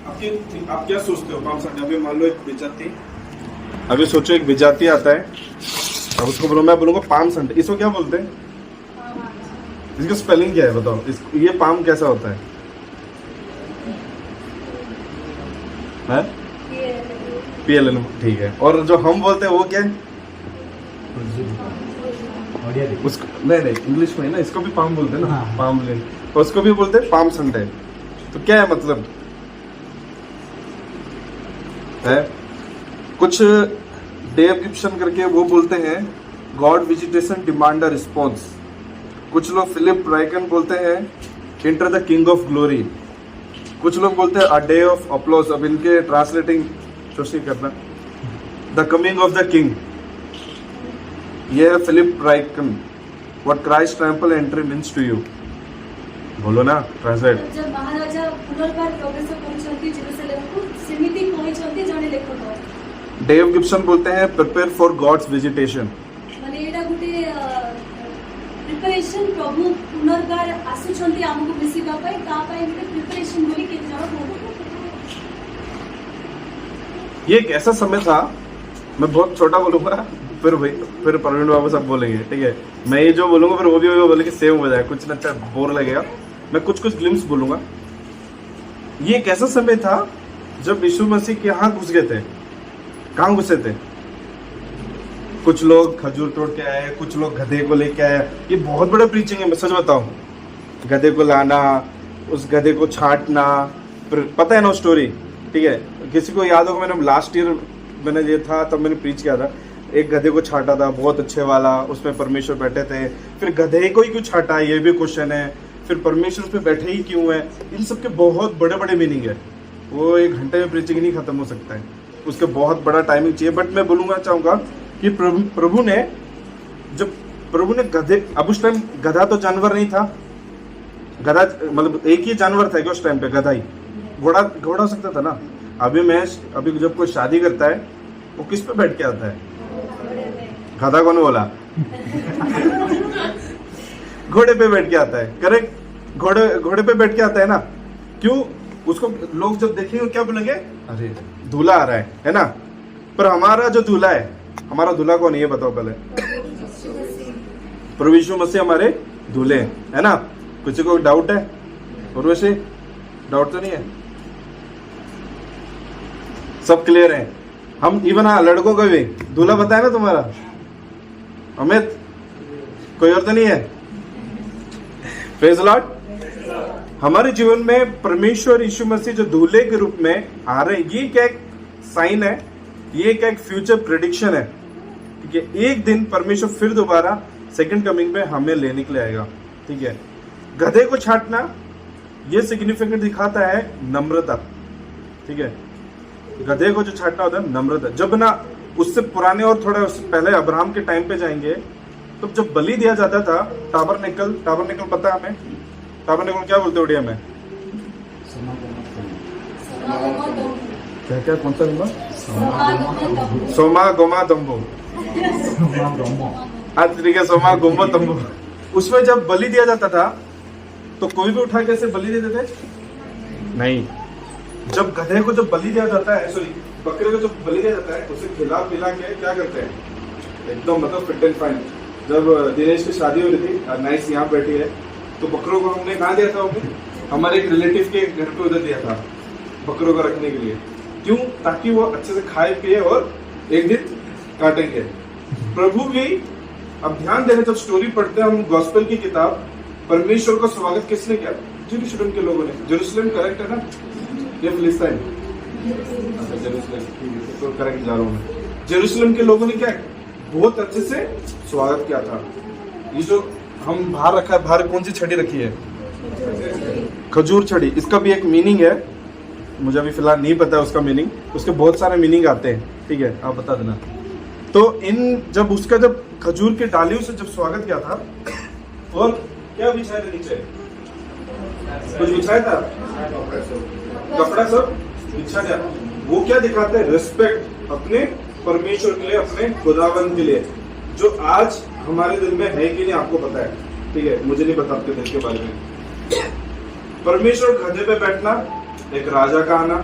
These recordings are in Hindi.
आप क्या सोचते हो पाम संडे? अभी मान लो एक विजाती, अभी सोचो एक विजाती आता है, अब उसको बोलो, मैं बोलूंगा पाम संडे, इसको क्या बोलते हैं? इसका स्पेलिंग क्या है बताओ? ये पाम कैसा होता है? PLN, ठीक है। और जो हम बोलते हैं वो क्या है? उसको नहीं इंग्लिश में ना, इसको भी पाम बोलते हैं ना, पाम लेन, और उसको भी बोलते हैं पाम संडे। तो क्या है मतलब है? कुछ डेव गिब्सन करके वो बोलते हैं God visitation demand a response. कुछ लोग फिलिप राइकन बोलते हैं enter the king of glory. कुछ लोग बोलते हैं अ डे ऑफ अप्लॉज। अब इनके ट्रांसलेटिंग सोचिए करना, the coming of the king. ये है Philip Ryken, what Christ triumphal entry means to you. बोलो ना ट्रांसलेट। जब महाराजा पुनर्बार प्रवेश करछंती जेरूसलेम को सेमिति कहछंती जने लेखक डेव गिब्सन बोलते हैं प्रिपेयर फॉर गॉड्स विजिटेशन। माने एटा गुटे प्रिपरेशन प्रभु पुनर्बार आसुछंती हमको मिसिबा पय ता पय गुटे प्रिपरेशन बोली के जण बोलू। ये एक ऐसा समय था, मैं बहुत छोटा बोलूंगा, फिर प्रवीण बाबू सब बोलेंगे, ठीक है? मैं ये जो बोलूंगा फिर वो भी बोलेंगे, सेम हो जाए, कुछ ना अच्छा बोर लगेगा। मैं कुछ ग्लिम्स बोलूंगा। ये एक ऐसा समय था जब यीशु मसीह के यहाँ घुस गए थे। कहाँ घुसे थे? कुछ लोग खजूर तोड़ के आए, कुछ लोग गधे को लेके आए। ये बहुत बड़ा प्रीचिंग है, मैं सच बताऊं। गधे को लाना, उस गधे को छांटना, पता है ना स्टोरी, ठीक है? किसी को याद होगा, मैंने लास्ट ईयर मैंने ये था तब मैंने प्रीच किया था। एक गधे को छांटा था, बहुत अच्छे वाला, उसमें परमेश्वर बैठे थे। फिर गधे को ही क्यों छांटा, ये भी क्वेश्चन है। फिर परमेश्वर उसमें बैठे ही क्यों है? इन सब के बहुत बड़े बड़े मीनिंग है। वो एक घंटे में प्रीचिंग नहीं खत्म हो सकता है, उसके बहुत बड़ा टाइमिंग चाहिए। बट मैं बोलूँगा चाहूँगा कि प्रभु ने गधे, अब उस टाइम गधा तो जानवर नहीं था, गधा मतलब एक ही जानवर था कि उस टाइम पे गधा ही। घोड़ा हो सकता था ना। अभी जब कोई शादी करता है वो किस पे बैठ के आता है? गधा कौन बोला? घोड़े पे बैठ के आता है, करेक्ट? घोड़े पे बैठ के आता है ना। क्यों? उसको लोग जब देखेंगे क्या बोलेंगे? अरे दूल्हा आ रहा है ना? पर हमारा जो दूल्हा है, हमारा दूल्हा कौन है ये बताओ पहले? प्रभु यीशु मसीह हमारे दूल्हे है ना। किसी को डाउट है? और वैसे डाउट तो नहीं है, सब क्लियर है। हम इवन लड़कों का भी दूल्हा बताया ना तुम्हारा अमित, कोई और तो नहीं है? Praise the Lord. हमारे जीवन में परमेश्वर यीशु मसीह जो दूल्हे के रूप में आ रहे हैं, ये क्या एक साइन है, ये क्या एक फ्यूचर प्रेडिक्शन है, ठीक है? एक दिन परमेश्वर फिर दोबारा सेकंड कमिंग में हमें लेने के लिए आएगा, ठीक है? गधे को छांटना ये सिग्निफिकेंट दिखाता है नम्रता, ठीक है? गधे को जो छांटना होता है नम्रता। जब ना उससे पुराने और थोड़ा उससे पहले अब्राहम के टाइम पे जाएंगे, तो जब बलि दिया जाता था टाबरनेकल पता है हमें? टाबरनेकल क्या बोलते हैं उड़िया में? क्या कौन सा नंबर? सोमा गोमा तंबू। आज तरीके सोमा गोमा तंबू। उसमें जब बलि दिया जाता था तो कोई भी उठा के ऐसे बलि देते थे? नहीं। जब गधे को जब बलि दिया जाता है, सॉरी बकरे को जब बलि दिया जाता है, उसे खिला पिला के क्या करते हैं? एकदम मतलब फिट एंड फाइन। जब दिनेश की शादी हो रही थी, नाइस यहाँ बैठी है, तो बकरों को हमने कहाँ दिया था? हमारे एक रिलेटिव के घर पे उधर दिया था बकरों को रखने के लिए। क्यों? ताकि वो अच्छे से खाए पिए और एक दिन काटेंगे। प्रभु भी, अब ध्यान देना, जब स्टोरी पढ़ते हैं हम गॉस्पेल की किताब, परमेश्वर का स्वागत किसने किया? जेरूशलेम के लोगों ने। जेरूशलेम करेक्ट है ना? ये फिलिस्तीन, अच्छा जेरूशलेम तो करेक्ट जा रहा हूँ। जेरूशलेम के लोगों ने क्या बहुत अच्छे से स्वागत किया था। ये जो हम बाहर रखा है, बाहर कौन सी छड़ी रखी है? खजूर छड़ी। इसका भी एक मीनिंग है, मुझे अभी फिलहाल नहीं पता है उसका मीनिंग, उसके बहुत सारे मीनिंग आते हैं, ठीक है? आप बता देना। तो जब खजूर के डालियों से जब स्वागत किया था, और क्या बिछाया था नीचे? कुछ बिछाया था? कपड़ा सब बिछा दिया। वो क्या दिखाता है? रिस्पेक्ट अपने परमेश्वर के लिए, अपने खुदावंद के लिए, जो आज हमारे दिल में है कि नहीं आपको पता है, ठीक है? मुझे नहीं पता आपके दिल के बारे में। परमेश्वर गधे पे बैठना एक राजा का आना,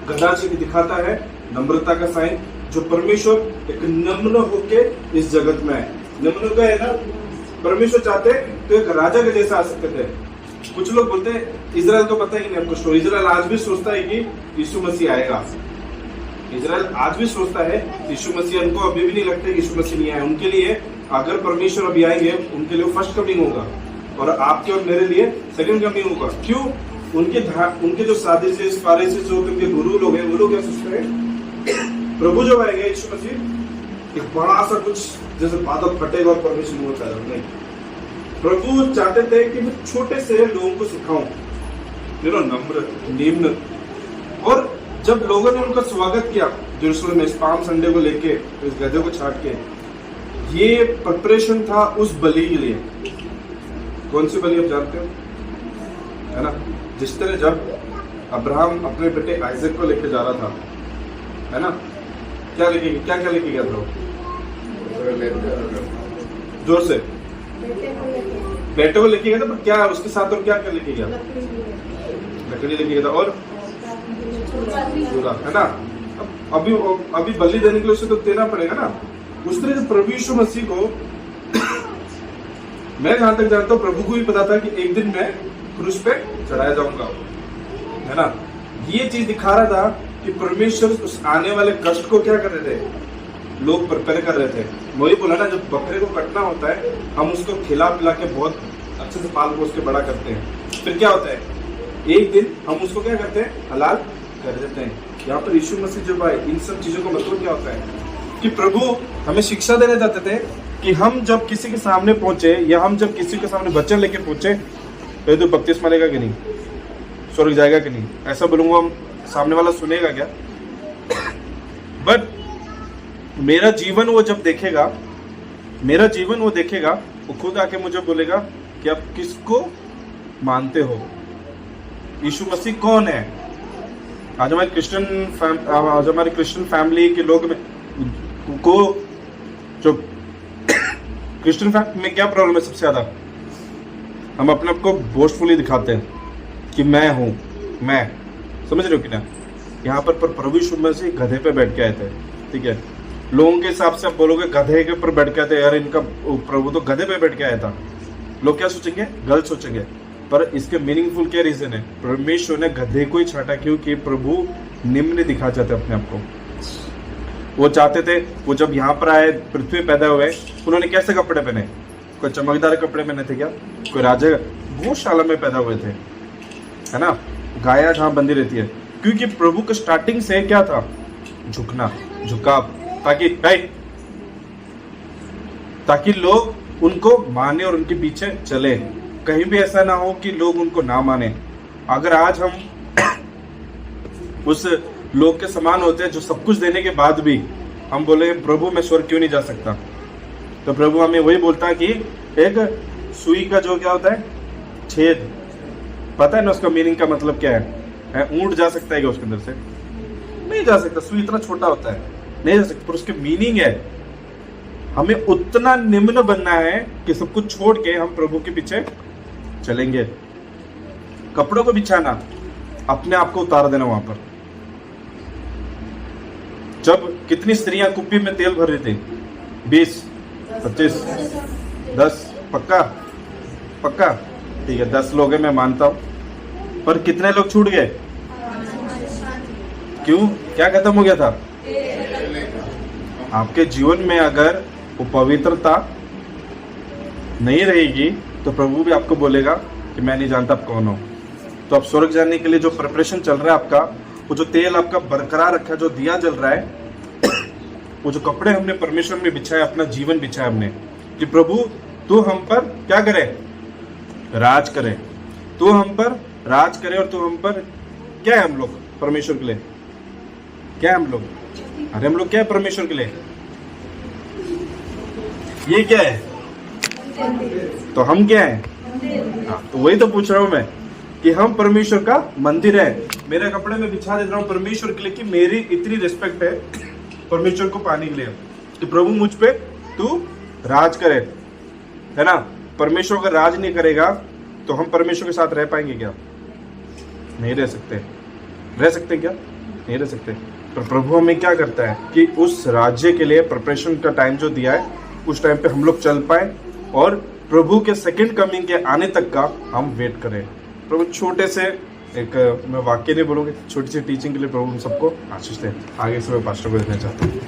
गधा जी दिखाता है नम्रता का साइन, जो परमेश्वर एक नम्र होके इस जगत में है। नम्र का है ना, परमेश्वर चाहते तो एक राजा के जैसा आ सकते थे। कुछ लोग बोलते हैं इजराइल तो पता ही नहीं हमको स्टोरी, इजराइल आज भी सोचता है कि यीशु मसीह आएगा। इजराइल आज भी सोचता है यीशु मसीह, उनको अभी भी नहीं लगता कि यीशु मसीह नहीं आए। उनके लिए अगर परमेश्वर अभी आएंगे, उनके लिए फर्स्ट कमिंग होगा और आपके और मेरे लिए सेकंड कमिंग होगा। क्यों? उनके जो सादिश फारिसी जो उनके गुरु लोग हैं, वो लोग क्या सोचते हैं, प्रभु जब आएंगे यीशु मसीह एक बड़ा सा कुछ जैसे बादल फटेगा और परमेश्वर मुंह होता है। नहीं, प्रभु चाहते थे कि मैं छोटे से लोगों को सिखाऊं, नम्र निम्न। और जब लोगों ने उनका स्वागत किया यरूशलेम में पाम संडे को लेके, इस गधे को छाट के, ये प्रिपरेशन था उस बलि के लिए। कौन सी बलि आप जानते हो, है ना? जिस तरह जब अब्राहम अपने बेटे आइजक को लेके जा रहा था, है ना, क्या लेके गया था? जोर से, बेटे को लेके गया था, पर क्या उसके साथ और क्या लेके गया? लकड़ी लेके गया था और चूल्हा, है ना? अभी बलि देने के लिए उसे तो देना पड़ेगा ना। उस तरह से प्रभु यीशु मसीह को मैं जहां तक जानता हूँ, प्रभु को भी पता था कि एक दिन मैं क्रूस पे चढ़ाया जाऊंगा, है ना? ये चीज दिखा रहा था कि परमेश्वर उस आने वाले कष्ट को क्या कर रहे थे, लोग प्रिपेयर कर रहे थे। वही बोला ना, जब बकरे को कटना होता है, हम उसको खिला पिला के बहुत अच्छे से पाल पोस के बड़ा करते हैं। फिर क्या होता है, एक दिन हम उसको क्या करते हैं, हलाल कर देते हैं। यहाँ पर यीशु मसीह जब आए, इन सब चीजों का मतलब क्या होता है कि प्रभु हमें शिक्षा देने जाते थे कि हम जब किसी के सामने पहुंचे, या हम जब किसी के सामने बच्चन लेके पहुंचे, तो तू बपतिस्मा लेगा कि नहीं, स्वर्ग जाएगा कि नहीं, ऐसा बोलूंगा, हम सामने वाला सुनेगा क्या? बट मेरा जीवन वो जब देखेगा, वो खुद आके मुझे बोलेगा कि आप किसको मानते हो, यीशु मसीह कौन है। आज हमारे क्रिश्चियन फैमिली के लोग को, जो क्रिश्चियन फैमिली में क्या प्रॉब्लम है सबसे ज्यादा, हम अपने आप को बोस्टफुली दिखाते हैं कि मैं हूं, मैं, समझ रहे हो कि ना? यहाँ पर प्रभु यीशु मसीह गधे पे बैठ के आए थे, ठीक है? लोगों के हिसाब से आप बोलोगे गधे के ऊपर बैठ के आए थे, यार इनका प्रभु तो गधे पे बैठ के आया था, लोग क्या सोचेंगे, गलत सोचेंगे। पर इसके मीनिंगफुल क्या रीजन है? परमेश्वर ने गधे को ही छाटा क्योंकि प्रभु निम्न दिखा चाहते अपने आप को। वो चाहते थे, वो जब यहाँ पर आए, पृथ्वी पैदा हुए, उन्होंने कैसे कपड़े पहने? कोई चमकदार कपड़े पहने थे क्या? कोई राजा गौशाला में पैदा हुए थे, है ना? गाया जहां बंदी रहती है, क्योंकि प्रभु का स्टार्टिंग से क्या था, झुकना, झुकाव, ताकि लोग उनको माने और उनके पीछे चले। कहीं भी ऐसा ना हो कि लोग उनको ना माने। अगर आज हम उस लोग के समान होते हैं जो सब कुछ देने के बाद भी हम बोले प्रभु मैं स्वर्ग क्यों नहीं जा सकता, तो प्रभु हमें वही बोलता है कि एक सुई का जो क्या होता है, छेद, पता है ना उसका मीनिंग का मतलब क्या है? ऊंट जा सकता है क्या उसके अंदर से? नहीं जा सकता, सुई इतना छोटा होता है, नहीं जा सकता। पर उसके मीनिंग है, हमें उतना निम्न बनना है कि सब कुछ छोड़ के हम प्रभु के पीछे चलेंगे। कपड़ों को बिछाना, अपने आप को उतार देना वहां पर। जब कितनी स्त्रियां कुप्पी में तेल भर रही थी, 20, 25, 10, पक्का ठीक है, 10 लोग हैं मैं मानता हूं, पर कितने लोग छूट गए? क्यों? क्या खत्म हो गया था? आपके जीवन में अगर वो पवित्रता नहीं रहेगी तो प्रभु भी आपको बोलेगा कि मैं नहीं जानता आप कौन हो। तो आप स्वर्ग जाने के लिए जो प्रिपरेशन चल रहा है आपका, वो जो तेल आपका बरकरार रखा है, जो दिया जल रहा है, वो जो कपड़े हमने परमेश्वर में बिछाए, अपना जीवन बिछाया हमने कि प्रभु तू हम पर क्या करे, राज करे, तू हम पर राज करे। और तू हम पर क्या है? हम लोग परमेश्वर के लिए क्या है? हम लोग, अरे हम लोग क्या है परमेश्वर के लिए? ये क्या है? तो हम क्या है? तो वही तो पूछ रहा हूं मैं कि हम परमेश्वर का मंदिर है। मेरे कपड़े में बिछा दे रहा हूं परमेश्वर के लिए कि मेरी इतनी रिस्पेक्ट है परमेश्वर को पाने के लिए कि प्रभु मुझ पे तू राज करे, है ना? परमेश्वर अगर राज नहीं करेगा तो हम परमेश्वर के साथ रह पाएंगे क्या? नहीं रह सकते क्या? नहीं रह सकते। पर प्रभु हमें क्या करता है कि उस राज्य के लिए प्रिपरेशन का टाइम जो दिया है, उस टाइम पे हम लोग चल पाए और प्रभु के सेकंड कमिंग के आने तक का हम वेट करें। प्रभु छोटे से एक मैं वाक्य नहीं बोलूँगी, छोटी सी टीचिंग के लिए प्रभु हम सबको आशीष दें। आगे से मैं पास्टर को देना चाहता हूँ।